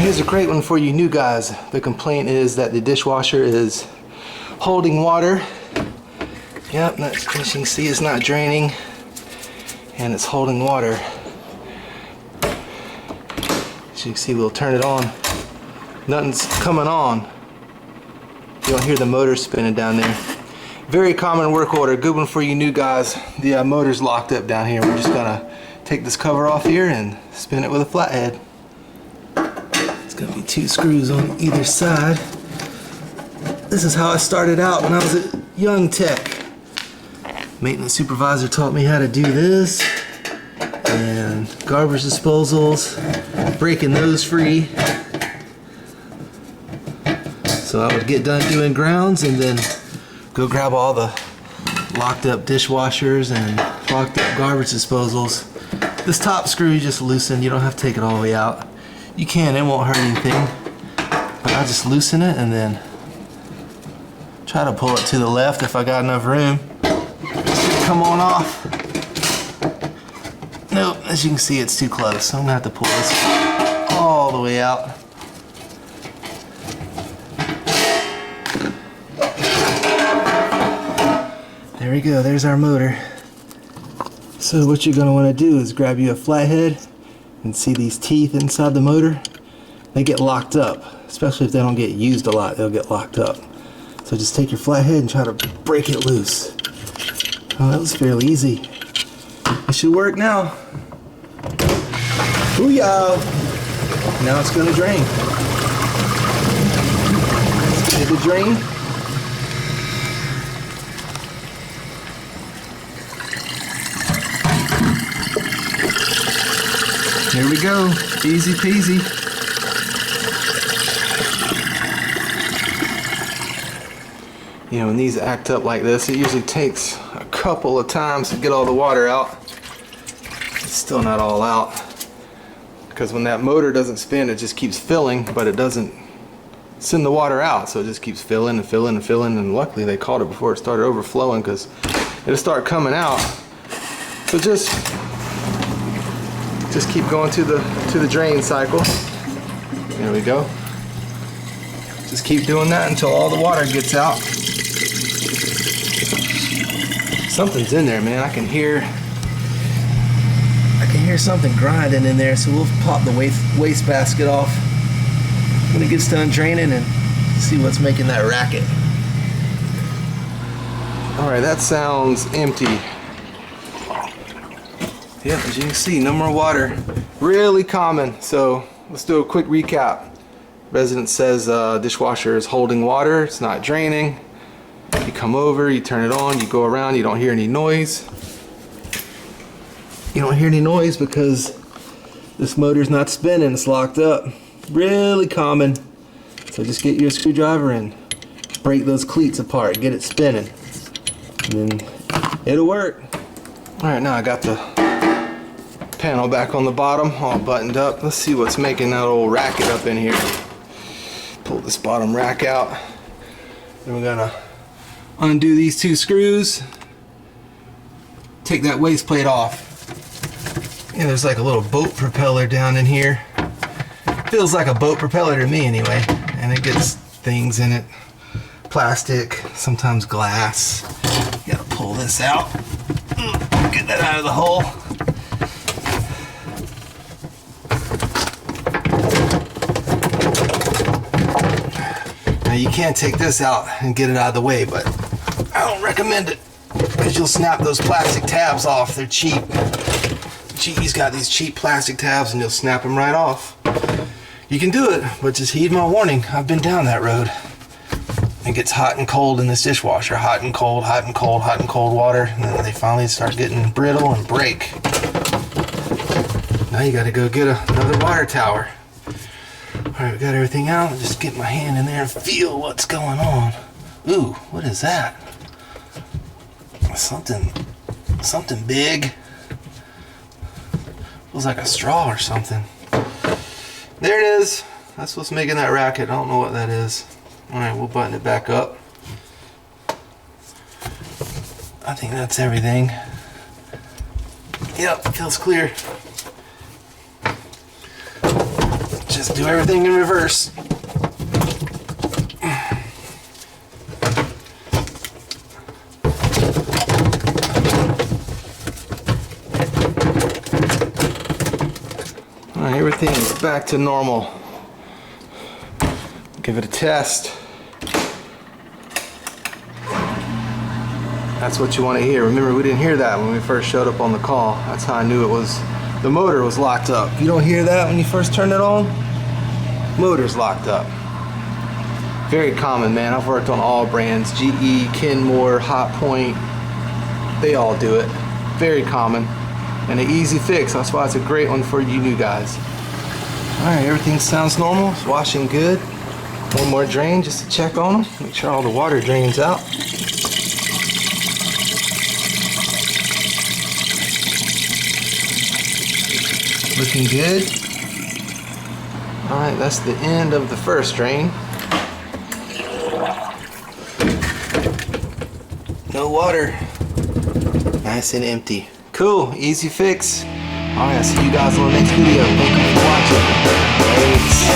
here's a great one for you new guys. The complaint is that the dishwasher is holding water. Yep, as you can see, it's not draining and it's holding water. As you can see, we'll turn it on. Nothing's coming on. You don't hear the motor spinning down there. Very common work order. Good one for you new guys. The motor's locked up down here. We're just gonna take this cover off here and spin it with a flathead. It's gonna be 2 screws on either side. This is how I started out when I was a young tech. Maintenance supervisor taught me how to do this. And garbage disposals, breaking those free. So I would get done doing grounds and then go grab all the locked up dishwashers and locked up garbage disposals. This top screw you just loosen, you don't have to take it all the way out. You can, it won't hurt anything. But I just loosen it and then try to pull it to the left if I got enough room. Come on off. Nope, as you can see it's too close, so I'm gonna have to pull this all the way out. There we go, there's our motor. So what you're going to want to do is grab you a flathead and see these teeth inside the motor. They get locked up, especially if they don't get used a lot, they'll get locked up. So just take your flathead and try to break it loose. Oh, that was fairly easy. It should work now. Booyah! Now it's going to drain. Let's get it to drain. Here we go, easy peasy. You know, when these act up like this, it usually takes a couple of times to get all the water out. It's still not all out. Because when that motor doesn't spin, it just keeps filling, but it doesn't send the water out. So it just keeps filling and filling and filling, and luckily they caught it before it started overflowing because it'll start coming out. So just keep going to the drain cycle. There we go. Just keep doing that until all the water gets out. Something's in there, man. I can hear something grinding in there, so we'll pop the waste basket off when it gets done draining and see what's making that racket. Alright, that sounds empty. Yep, as you can see, no more water. Really common. So let's do a quick recap. Resident says dishwasher is holding water, it's not draining. You come over, you turn it on, you go around, you don't hear any noise. You don't hear any noise because this motor's not spinning, it's locked up. Really common. So just get your screwdriver and break those cleats apart, get it spinning. And then it'll work. Alright, now I got the panel back on the bottom, all buttoned up. Let's see what's making that old racket up in here. Pull this bottom rack out. Then we're gonna undo these 2 screws. Take that waste plate off. And there's like a little boat propeller down in here. Feels like a boat propeller to me anyway. And it gets things in it. Plastic, sometimes glass. You gotta pull this out. Get that out of the hole. You can take this out and get it out of the way, but I don't recommend it because you'll snap those plastic tabs off. They're cheap. GE's got these cheap plastic tabs and you'll snap them right off. You can do it, but just heed my warning. I've been down that road. It gets hot and cold in this dishwasher. Hot and cold, hot and cold, hot and cold water. And then they finally start getting brittle and break. Now you gotta go get another water tower. Alright, we got everything out. I'll just get my hand in there and feel what's going on. Ooh, what is that? Something big. Feels like a straw or something. There it is. That's what's making that racket. I don't know what that is. Alright, we'll button it back up. I think that's everything. Yep, feels clear. just do everything in reverse. All right, everything is back to normal. Give it a test. That's what you want to hear. Remember, we didn't hear that when we first showed up on the call. That's how I knew it was, the motor was locked up. You don't hear that when you first turn it on? Motor's locked up. Very common, man. I've worked on all brands. GE, Kenmore, Hot Point. They all do it. Very common. And an easy fix. That's why it's a great one for you new guys. Alright, everything sounds normal. It's washing good. One more drain just to check on them. Make sure all the water drains out. Looking good. Alright, that's the end of the first drain. No water. Nice and empty. Cool, easy fix. Alright, I'll see you guys on the next video. Thank you for watching. Thanks.